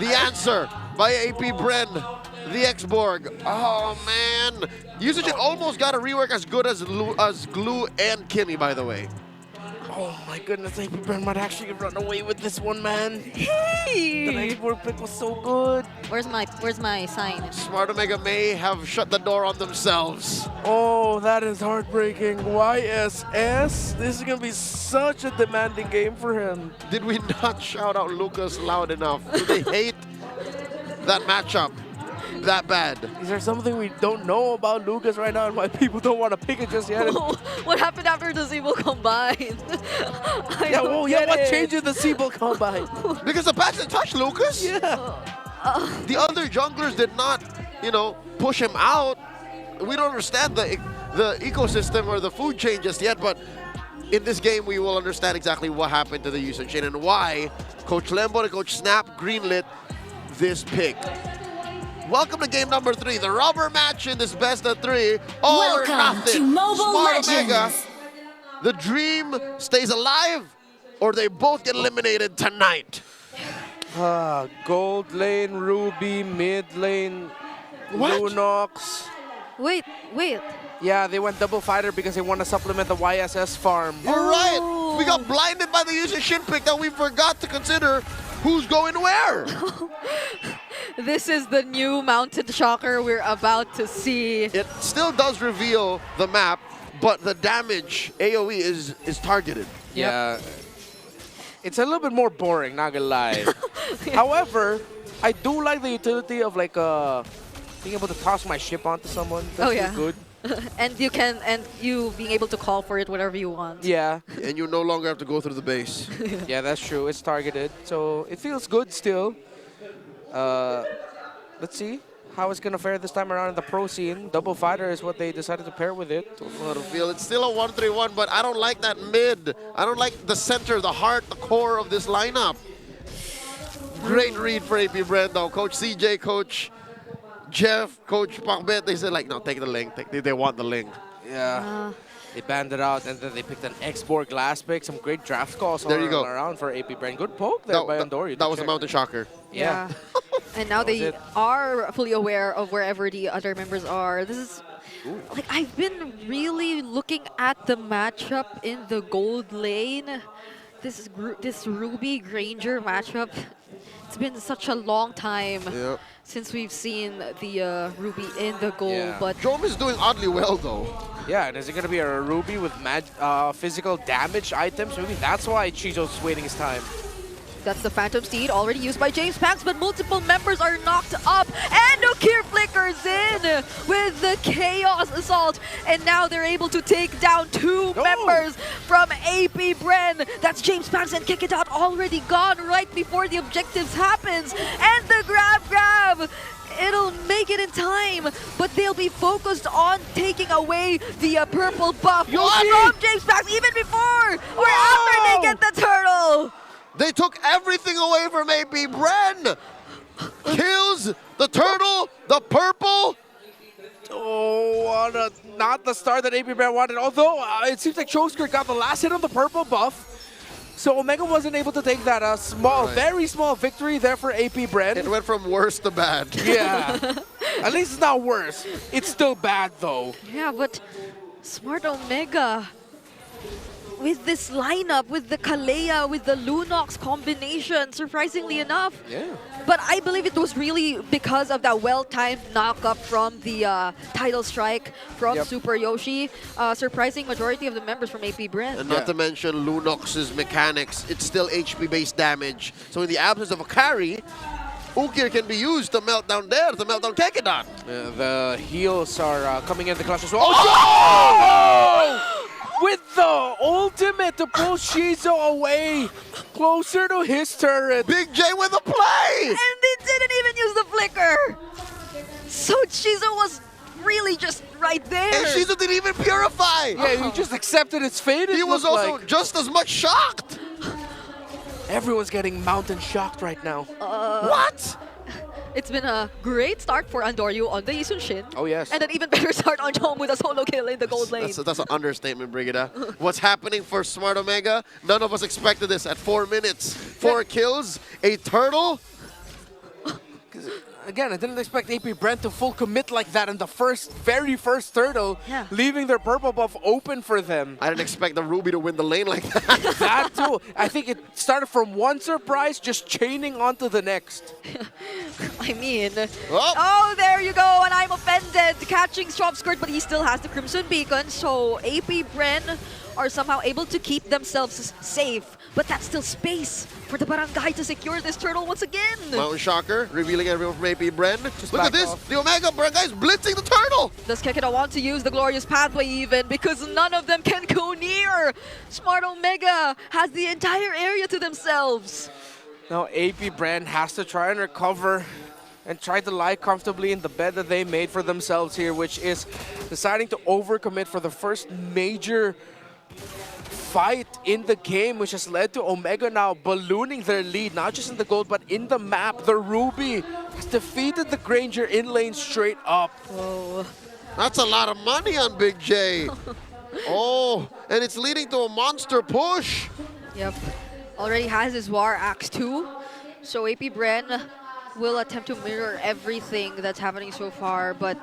The answer by APBR, the X-Borg. Oh, man. Usage almost got a rework as good as Glue and Kimmy, by the way. Oh my goodness, APBR might actually run away with this one, man. The Hey! X-Borg pick was so good. Where's my sign? Smart Omega may have shut the door on themselves. Oh, that is heartbreaking. YSS, this is going to be such a demanding game for him. Did we not shout out Lucas loud enough? Do they hate that matchup that bad? Is there something we don't know about Lucas right now and why people don't want to pick it just yet? What happened after the Zebo combine? What changes the Seabull combine? Because the patch didn't touch Lucas. Yeah. The other junglers did not, push him out. We don't understand the ecosystem or the food chain just yet, but in this game we will understand exactly what happened to the user chain and why Coach Lembo and Coach Snap greenlit this pick. Welcome to game number 3, the rubber match in this best of 3. All or Welcome nothing. to Mobile Smart Omega, Legends. the dream stays alive, or they both get eliminated tonight. Gold lane, Ruby, mid lane, What? Lunox. Wait. Yeah, they went double fighter because they want to supplement the YSS farm. You're right. We got blinded by the user shin pick that we forgot to consider who's going where. This is the new Mountain Shocker we're about to see. It still does reveal the map, but the damage AoE is targeted. Yeah. It's a little bit more boring, not gonna lie. However, I do like the utility of being able to toss my ship onto someone. That's really good. and you being able to call for it whatever you want. Yeah. And you no longer have to go through the base. Yeah, that's true. It's targeted. So it feels good still. Let's see how it's going to fare this time around in the pro scene. Double fighter is what they decided to pair with it. Don't know how to feel. It's still a 1-3-1, but I don't like that mid. I don't like the center, the heart, the core of this lineup. Great read for APBR though. Coach CJ, Coach Jeff, Coach Pakbet, they said no, take the link. They want the link. Yeah. They banned it out, and then they picked an X-Borg last pick. Some great draft calls all around for APBR. Good poke there by Andor. That was a Mountain Shocker. Yeah. And now they are fully aware of wherever the other members are. This is I've been really looking at the matchup in the gold lane. This Ruby Granger matchup. It's been such a long time since we've seen the Ruby in the gold. But Jom is doing oddly well though. Yeah, and is it going to be a Ruby with physical damage items? Maybe that's why Chizo's waiting his time. That's the Phantom Steed, already used by James Pax, but multiple members are knocked up. And Okir flickers in with the Chaos Assault. And now they're able to take down 2 members from APBR. That's James Pax and Kick It Out already gone right before the objectives happens. And the grab! It'll make it in time, but they'll be focused on taking away the purple buff from James Pax even before or after they get the turtle. They took everything away from APBR. Kills, the turtle, the purple. Oh, not the start that APBR wanted. Although it seems like Chosker got the last hit on the purple buff. So Omega wasn't able to take that very small victory there for APBR. It went from worse to bad. Yeah. At least it's not worse. It's still bad though. Yeah, but Smart Omega, with this lineup, with the Kalea, with the Lunox combination, surprisingly enough. Yeah. But I believe it was really because of that well-timed knock-up from the title strike from Super Yoshi. Surprising majority of the members from APBR. And not to mention Lunox's mechanics, it's still HP-based damage. So in the absence of a carry, Ukir can be used to melt down there, to melt down Kekedon. The heals are coming in the clutch as well. Oh! With the ultimate to pull Shizo away closer to his turret. Big J with a play! And they didn't even use the flicker. So Shizo was really just right there. And Shizo didn't even purify. Yeah, he just accepted his fate. He was also just as much shocked. Everyone's getting mountain shocked right now. What? It's been a great start for Andoryu on the Isun Shin. Oh, yes. And an even better start on Jom with a solo kill in the gold lane. That's an understatement, Brigida. What's happening for Smart Omega? None of us expected this at 4 minutes. 4 kills, a turtle. Again, I didn't expect APBR to full commit like that in the very first turtle, Yeah. leaving their purple buff open for them. I didn't expect the Ruby to win the lane like that. That too. I think it started from one surprise, just chaining onto the next. I mean, Oh. oh, there you go, and I'm offended. Catching Strop Skirt, but he still has the Crimson Beacon, so APBR are somehow able to keep themselves safe. But that's still space for the Barangay to secure this turtle once again. Mountain Shocker revealing everyone from APBR. Look back at this. off. The Omega Barangay's blitzing the turtle. Does Kekida want to use the Glorious Pathway even? Because none of them can go near. Smart Omega has the entire area to themselves. Now APBR has to try and recover and try to lie comfortably in the bed that they made for themselves here, which is deciding to overcommit for the first major fight in the game, which has led to Omega now ballooning their lead, not just in the gold, but in the map. The Ruby has defeated the Granger in lane straight up. Oh, That's a lot of money on Big J. Oh, and it's leading to a monster push. yep. Already has his War Axe too. So APBR will attempt to mirror everything that's happening so far, but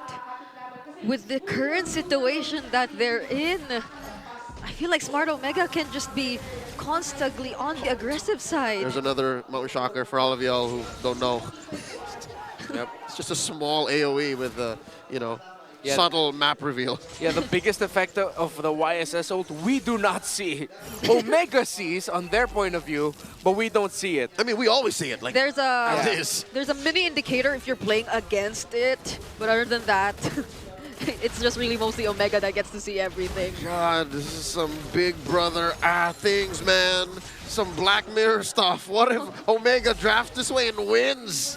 with the current situation that they're in, I feel like Smart Omega can just be constantly on the aggressive side. There's another Mountain Shocker for all of y'all who don't know. Yep. It's just a small AoE with a, Yeah. subtle map reveal. Yeah, the biggest effect of the YSS ult we do not see. Omega sees on their point of view, but we don't see it. I mean, we always see it. Like, There's as a is. there's a mini indicator if you're playing against it, but other than that, it's just really mostly Omega that gets to see everything. God, this is some Big Brother things, man. Some Black Mirror stuff. What if Omega drafts this way and wins?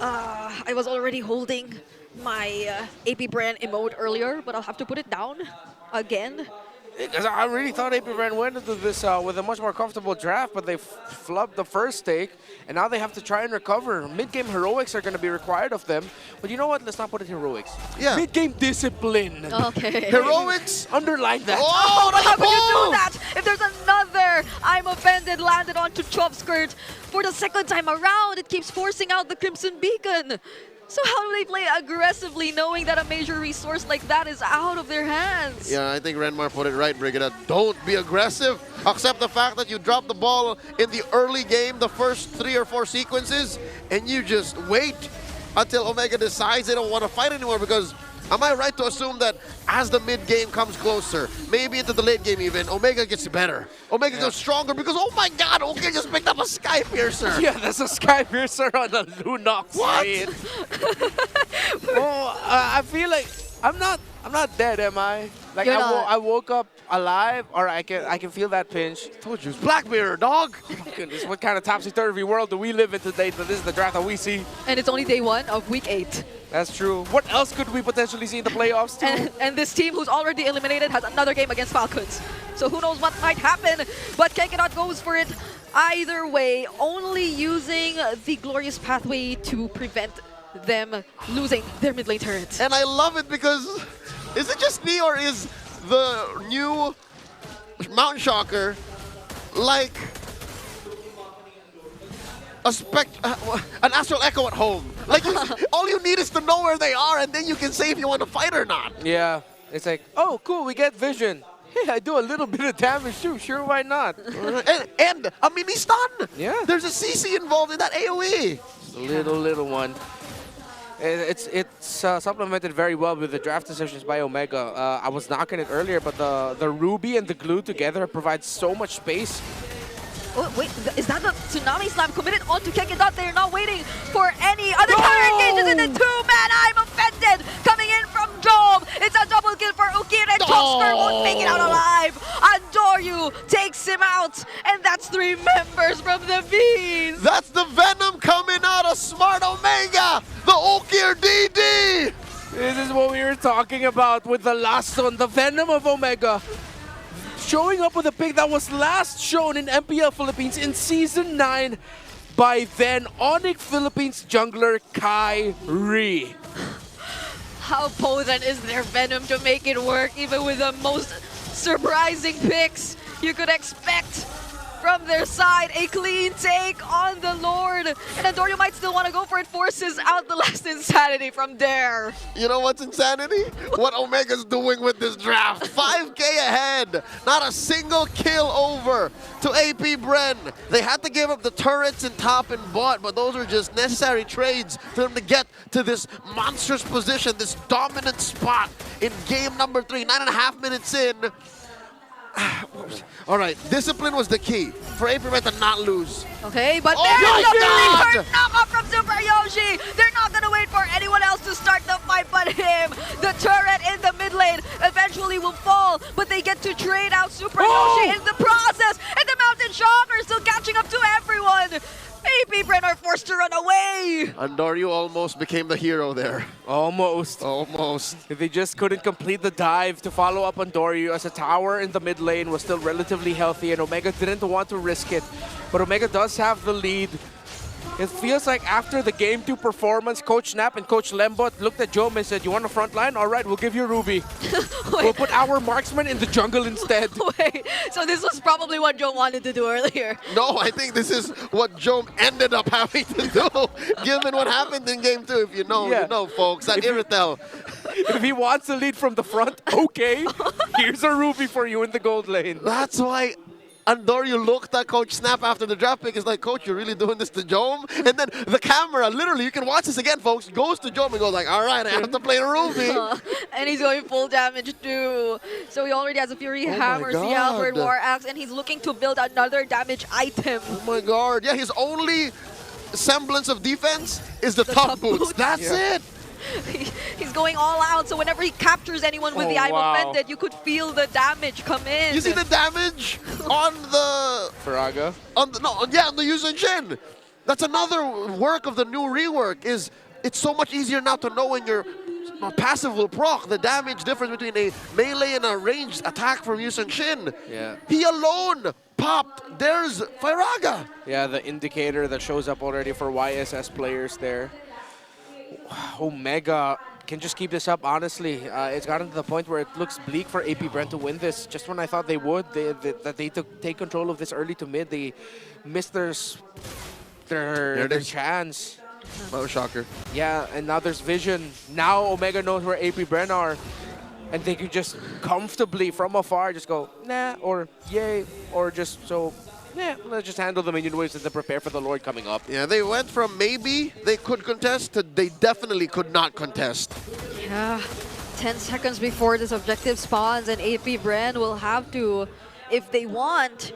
I was already holding my APBR emote earlier, but I'll have to put it down again. Because I really thought APBR went into this with a much more comfortable draft, but they flubbed the first stake, and now they have to try and recover. Mid-game heroics are going to be required of them, but you know what? Let's not put it heroics. Yeah. Mid-game discipline. Okay. Heroics? Underline that. Oh, But how that's a can you do move! that if there's another I'm offended landed onto Chop Skirt for the second time around? It keeps forcing out the Crimson Beacon. So how do they play aggressively knowing that a major resource like that is out of their hands? Yeah, I think Renmar put it right, Brigida. Don't be aggressive. Accept the fact that you dropped the ball in the early game, the first 3 or 4 sequences, and you just wait until Omega decides they don't want to fight anymore. Because am I right to assume that as the mid game comes closer, maybe into the late game even, Omega gets better. Omega goes stronger because, oh my God, Omega just picked up a Sky Piercer. Yeah, that's a Sky Piercer on the Lunox. What? Oh, I feel like I'm not dead, am I? Like You're not. I woke up alive, or I can feel that pinch. Told you, it's Black Mirror, dog. Goodness, what kind of topsy-turvy world do we live in today that this is the draft that we see? And it's only day 1 of week 8. That's true. What else could we potentially see in the playoffs too? And this team who's already eliminated has another game against Falcons. So who knows what might happen, but Kekinot goes for it either way, only using the Glorious Pathway to prevent them losing their mid lane turret. And I love it because, is it just me or is the new Mountain Shocker like an Astral Echo at home? Like, all you need is to know where they are, and then you can say if you want to fight or not. Yeah, it's like, oh, cool, we get vision. Hey, I do a little bit of damage too. Sure, why not? And a mini stun. Yeah. There's a CC involved in that AoE. Little one. It's supplemented very well with the draft decisions by Omega. I was knocking it earlier, but the Ruby and the Glue together provide so much space. Oh, wait, is that the Tsunami Slam committed onto Kekinot? They're not waiting for any other counter engages in the 2-man. I'm offended. Coming in from Job. It's a double kill for Ukir, and Chopsker won't make it out alive. Andoryu takes him out, and that's 3 members from the Bees. That's the Venom coming out of Smart Omega. The Okir DD. This is what we were talking about with the last one, the Venom of Omega. Showing up with a pick that was last shown in MPL Philippines in Season 9 by then Onyx Philippines jungler Kyrie. How potent is their Venom to make it work, even with the most surprising picks you could expect? from their side. A clean take on the Lord. And Andorio might still want to go for it. Forces out the last insanity from there. You know what's insanity? What Omega's doing with this draft. 5K ahead. Not a single kill over to AP BREN. They had to give up the turrets in top and bot, but those are just necessary trades for them to get to this monstrous position, this dominant spot in game number 3. 9.5 minutes in. All right, discipline was the key for AP BREN to not lose. Okay, but Oh there's my the God! return knock-off from Super Yoshi. They're not going to wait for anyone else to start the fight but him. The turret in the mid lane eventually will fall, but they get to trade out Super Yoshi in the process. And the Mountain Shocker still catching up to everyone. AP BREN are forced to run away. Andorio almost became the hero there. Almost. Almost. They just couldn't complete the dive to follow up on Doryu as a tower in the mid lane was still relatively healthy and Omega didn't want to risk it. But Omega does have the lead. It feels like after the Game 2 performance, Coach Snap and Coach Lembot looked at Jome and said, "You want a front line? All right, we'll give you Ruby. We'll put our marksman in the jungle instead." Wait, so this was probably what Joe wanted to do earlier. No, I think this is what Jome ended up having to do, given what happened in game 2. If you know, you know, folks. That Irritel. If he wants to lead from the front, okay. Here's a Ruby for you in the gold lane. That's why Andorio looked at Coach Snap after the draft pick. It's like, "Coach, you're really doing this to Jome?" And then the camera, literally, you can watch this again, folks, goes to Jome and goes like, "All right, I have to play Ruby." And he's going full damage too. So he already has a Fury Hammers, the Albert God. War Axe, and he's looking to build another damage item. Oh my God. Yeah, his only semblance of defense is the top top boots. boots. That's it. He's going all out, so whenever he captures anyone with the I'm offended, you could feel the damage come in. You see the damage on the Faraga. on the on the Yuuzhan Shin. That's another work of the new rework. Is it's so much easier now to know when your passive will proc the damage difference between a melee and a ranged attack from Yuuzhan Shin. Yeah. He alone popped. There's Faraga. Yeah, the indicator that shows up already for YSS players there. Omega can just keep this up, honestly. It's gotten to the point where it looks bleak for AP BREN to win this. Just when I thought they would, that they take control of this early to mid, they missed their chance. Oh, shocker. Yeah, and now there's vision. Now Omega knows where AP BREN are. And they can just comfortably, from afar, just go, nah, or yay, or just so... Yeah, let's just handle the minion waves and then prepare for the Lord coming up. Yeah, they went from maybe they could contest to they definitely could not contest. Yeah, 10 seconds before this objective spawns, and AP BREN will have to, if they want,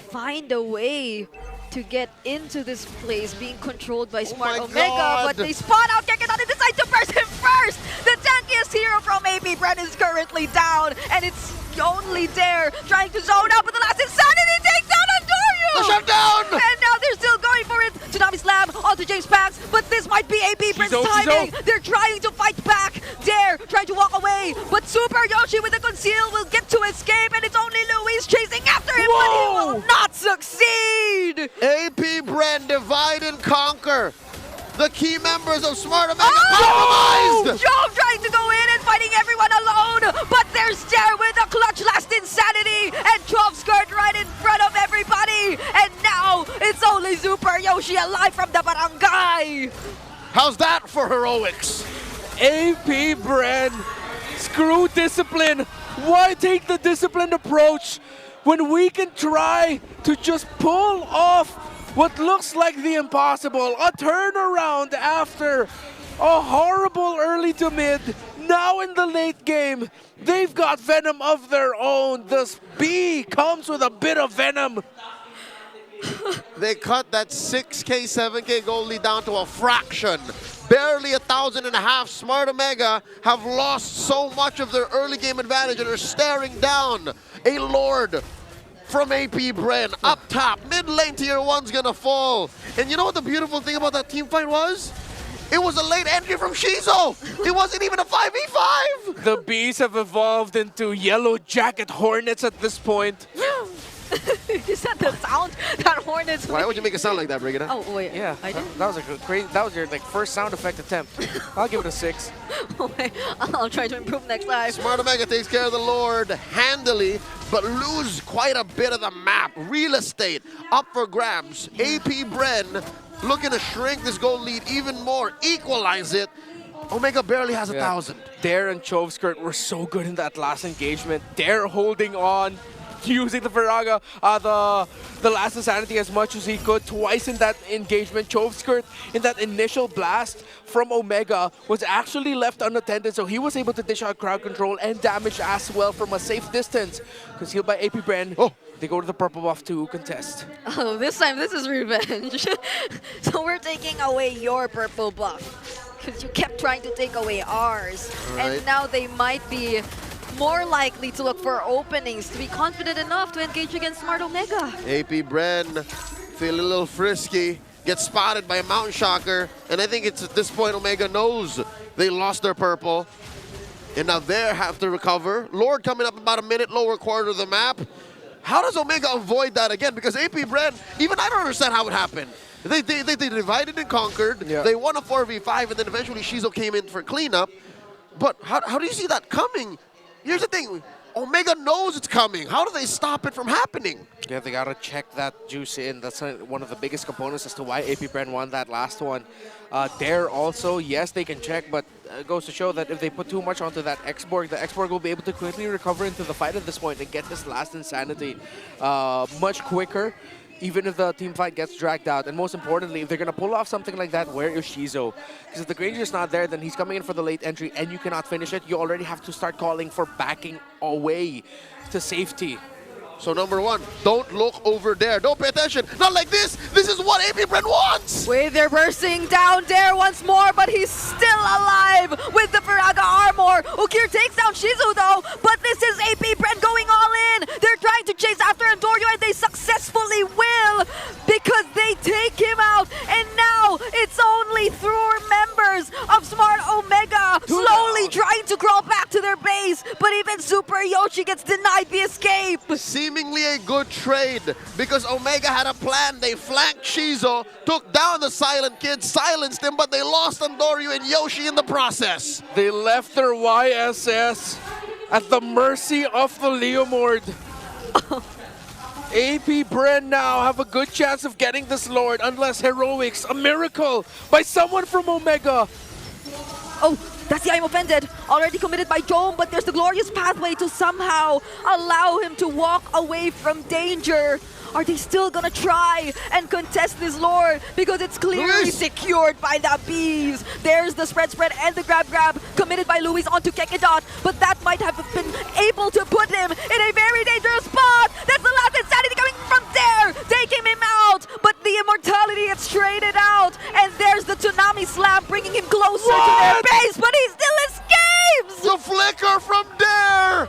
find a way to get into this place being controlled by Smart my Omega, God. but they spawn out, Keketani decide to burst him first! The tankiest hero from AP BREN is currently down, and it's only there trying to zone out, but the last insanity takes down Andorio! The shutdown! And now they're still going for it! Tsunami Slam onto James Pax, but this might be AP BREN's timing! They're trying to fight back! Dare trying to walk away, but Super Yoshi with the conceal will get to escape, and it's only Luis chasing after him, but he will not succeed! AP BREN divide and conquer. The key members of Smart Omega compromised! Jove trying to go in and fighting everyone alone, but there's Dare with a clutch last insanity, and 12 skirt right in front of everybody, and now it's only Super Yoshi alive from the barangay! How's that for heroics? AP BREN, screw discipline. Why take the disciplined approach when we can try to just pull off what looks like the impossible? A turnaround after a horrible early to mid. Now in the late game, they've got venom of their own. The B comes with a bit of venom. They cut that 6K, 7K goal lead down to a fraction. Barely 1,500. Smart Omega have lost so much of their early game advantage and are staring down a Lord from AP BREN up top. Mid lane tier 1's gonna fall. And you know what the beautiful thing about that team fight was? It was a late entry from Shizo. It wasn't even a 5v5. The bees have evolved into yellow jacket hornets at this point. You said the sound that Hornets. Why would you make it sound like that, Brigida? Oh wait, Yeah, I didn't. that was a great. That was your like first sound effect attempt. I'll give it a 6. Wait, I'll try to improve next time. Smart Omega takes care of the Lord handily, but lose quite a bit of the map. Real estate up for grabs. AP BREN looking to shrink this goal lead even more, equalize it. Omega barely has 1,000. Dare and Chovskirt were so good in that last engagement. Dare holding on, using the Viraga, the last Insanity as much as he could. Twice in that engagement. Chovskirt in that initial blast from Omega was actually left unattended, so he was able to dish out crowd control and damage as well from a safe distance. Because healed by AP BREN. Oh. They go to the purple buff to contest. Oh, this time this is revenge. So we're taking away your purple buff. Because you kept trying to take away ours. Right. And now they might be more likely to look for openings to be confident enough to engage against Smart Omega. AP BREN feel a little frisky, gets spotted by a Mountain Shocker, and I think it's at this point Omega knows they lost their purple. And now they have to recover. Lord coming up about a minute, lower quarter of the map. How does Omega avoid that again? Because AP BREN, even I don't understand how it happened. They divided and conquered. Yeah. They won a 4v5, and then eventually Shizo came in for cleanup. But how do you see that coming? Here's the thing. Omega knows it's coming. How do they stop it from happening? Yeah, they gotta check that juice in. That's one of the biggest components as to why AP BREN won that last one. Dare also, yes, they can check, but it goes to show that if they put too much onto that X-Borg, the X-Borg will be able to quickly recover into the fight at this point and get this last Insanity much quicker, even if the team fight gets dragged out. And most importantly, if they're going to pull off something like that, where is Shizo? Because if the Granger's not there, then he's coming in for the late entry and you cannot finish it. You already have to start calling for backing away to safety. So number one, don't look over there. Don't pay attention. Not like this. This is what AP BREN wants. Wait, they're bursting down Dare once more, but he's still alive with the Firaga armor. Ukir takes down Shizu though, but this is AP BREN going all in. They're trying to chase after Andorio and they successfully will because they take him out. And now it's only through members of Smart Omega slowly trying to crawl back to their base. But even Super Yoshi gets denied the escape. Seemingly a good trade because Omega had a plan. They flanked Shizo, took down the Silent Kid, silenced him, but they lost Andorio and Yoshi in the process. They left their YSS at the mercy of the Leomord. AP BREN now have a good chance of getting this Lord unless Heroics, a miracle by someone from Omega. Oh, that's the I'm offended. Already committed by Jome, but there's the glorious pathway to somehow allow him to walk away from danger. Are they still gonna try and contest this lore? Because it's clearly Luis! secured by the bees. There's the spread and the grab committed by Luis onto Kekedot, but that might have been able to put him in a very dangerous spot. That's the last Insanity coming from there, taking him out, but the immortality gets traded out, and there's the Tsunami Slam bringing him closer to their base, but he still escapes! The flicker from Dare!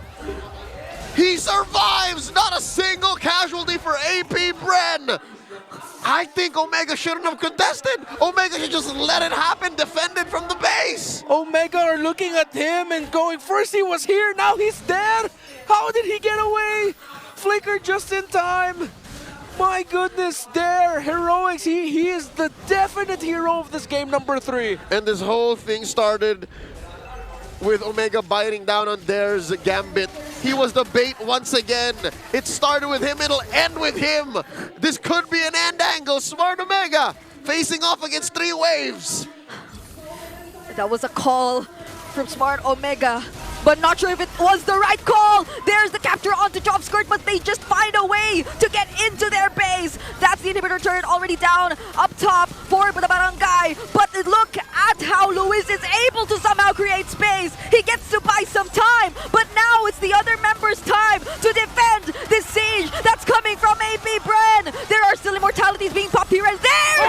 He survives! Not a single casualty for AP BREN! I think Omega shouldn't have contested. Omega should just let it happen, defend it from the base. Omega are looking at him and going, first he was here, now he's dead. How did he get away? Flicker just in time. My goodness, Dare, Heroics, he is the definite hero of this game number 3. And this whole thing started with Omega biting down on Dare's gambit. He was the bait once again. It started with him, it'll end with him. This could be an end angle. Smart Omega facing off against 3 waves. That was a call from Smart Omega, but not sure if it was the right call. There's the capture onto Jobskirt, but they just find a way to get into their base. That's the inhibitor turret already down up top forward with the barangay. But look at how Luis is able to somehow create space. He gets to buy some time, but now it's the other members' time to defend this siege that's coming from AP BREN. There are still immortalities being popped here and there,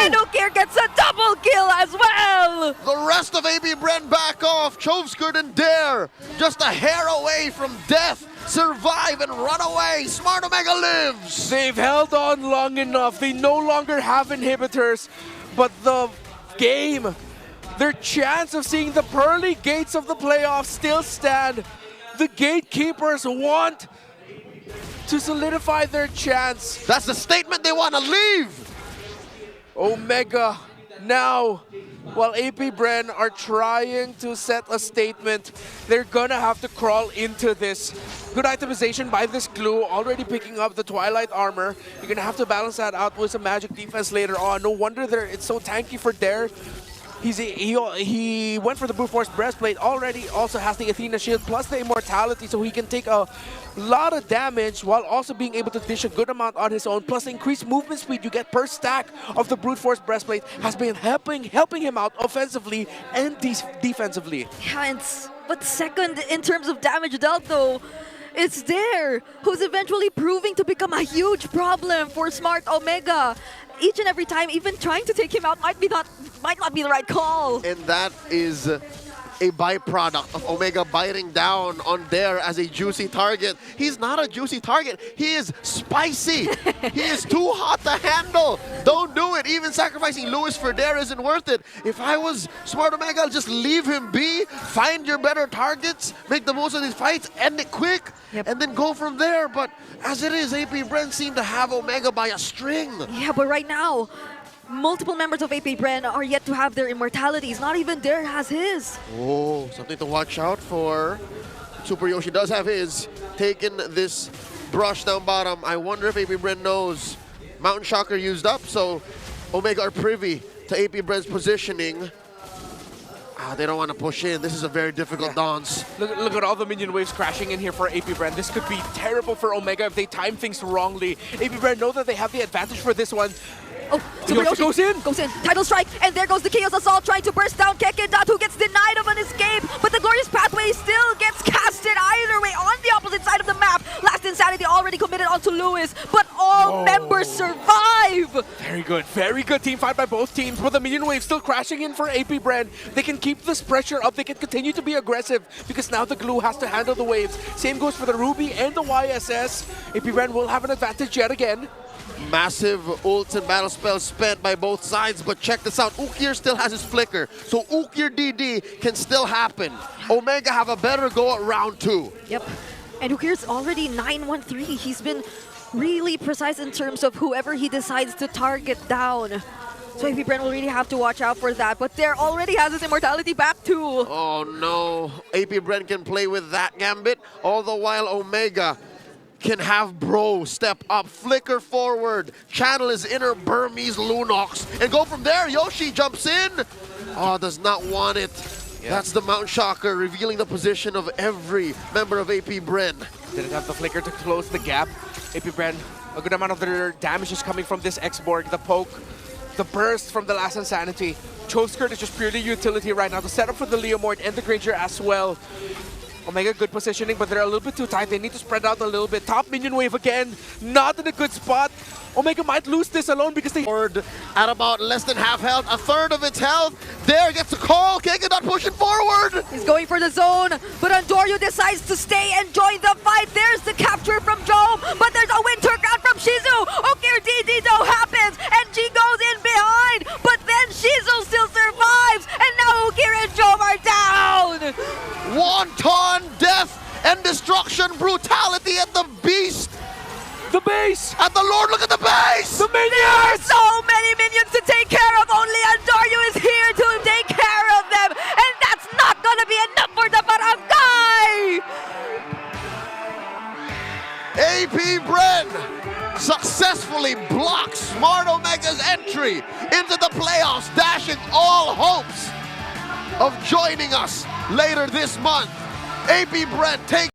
and Ukir gets a double kill as well. The rest of AP BREN back off. Chovskirt and Dare just a hair away from death. Survive and run away. Smart Omega lives. They've held on long enough. They no longer have inhibitors, but the game, their chance of seeing the pearly gates of the playoffs still stand. The gatekeepers want to solidify their chance. That's the statement they want to leave. Omega now, while APBREN are trying to set a statement, they're gonna have to crawl into this. Good itemization by this glue, already picking up the Twilight armor. You're gonna have to balance that out with some magic defense later on. No wonder it's so tanky for Dare. He went for the Brute Force breastplate, already also has the Athena shield plus the immortality, so he can take a lot of damage while also being able to dish a good amount on his own. Plus the increased movement speed you get per stack of the Brute Force breastplate has been helping him out offensively and defensively. Yeah, but second in terms of damage dealt though, it's Dare, who's eventually proving to become a huge problem for Smart Omega. Each and every time, even trying to take him out might not be the right call. And that is a byproduct of Omega biting down on Dare as a juicy target. He's not a juicy target. He is spicy. He is too hot to handle. Don't do it. Even sacrificing Lewis for Dare isn't worth it. If I was Smart Omega, I'll just leave him be, find your better targets, make the most of these fights, end it quick, and then go from there. But as it is, APBREN seem to have Omega by a string. Yeah, but right now, multiple members of APBREN are yet to have their immortalities. Not even Dare has his. Oh, something to watch out for. Super Yoshi does have his. Taking this brush down bottom. I wonder if APBREN knows. Mountain Shocker used up, so Omega are privy to APBREN's positioning. They don't want to push in. This is a very difficult dance. Look at all the minion waves crashing in here for APBREN. This could be terrible for Omega if they time things wrongly. APBREN know that they have the advantage for this one. Oh, Super Yoshi goes in. Tidal Strike, and there goes the Chaos Assault trying to burst down Kekedat, who gets denied of an escape, but the Glorious Pathway still gets casted either way on the opposite side of the map. Last Insanity already committed onto Lewis, but all members survive. Very good team fight by both teams, but the minion wave still crashing in for APBREN. They can keep this pressure up, they can continue to be aggressive, because now the glue has to handle the waves. Same goes for the Ruby and the YSS. APBREN will have an advantage yet again. Massive ults and battle spells spent by both sides, but check this out. Ukir still has his flicker, so Ukir DD can still happen. Omega have a better go at round 2. Yep, and Ukir's already 9-1-3. He's been really precise in terms of whoever he decides to target down. So APBREN will really have to watch out for that, but Dare already has his immortality back too. Oh no, APBREN can play with that gambit, all the while Omega can have Bro step up, flicker forward, channel his inner Burmese Lunox, and go from there. Yoshi jumps in. Oh, does not want it. Yeah. That's the Mountain Shocker, revealing the position of every member of APBREN. Didn't have the flicker to close the gap. APBREN, a good amount of their damage is coming from this X-Borg, the poke, the burst from the last Insanity. Chokeskirt is just purely utility right now. The setup for the Leomord and the Granger as well. Omega, good positioning, but they're a little bit too tight. They need to spread out a little bit. Top minion wave again, not in a good spot. Omega might lose this alone because they... At about less than half health, a third of its health. Dare gets a call, Kekedat pushing forward. He's going for the zone, but Andoryu decides to stay and join the fight. There's the capture from Jome, but there's a winter crown from Shizu. Ukir DD though happens, and she goes in behind, but then Shizu still survives, and now Ukir and Jome are down. Wanton death and destruction, brutality at the beast. The base! At the Lord, look at the base! The minions! There are so many minions to take care of. Only Andoryu is here to take care of them. And that's not gonna be enough for the barangay! APBREN successfully blocks Smart Omega's entry into the playoffs, dashing all hopes of joining us later this month. APBREN takes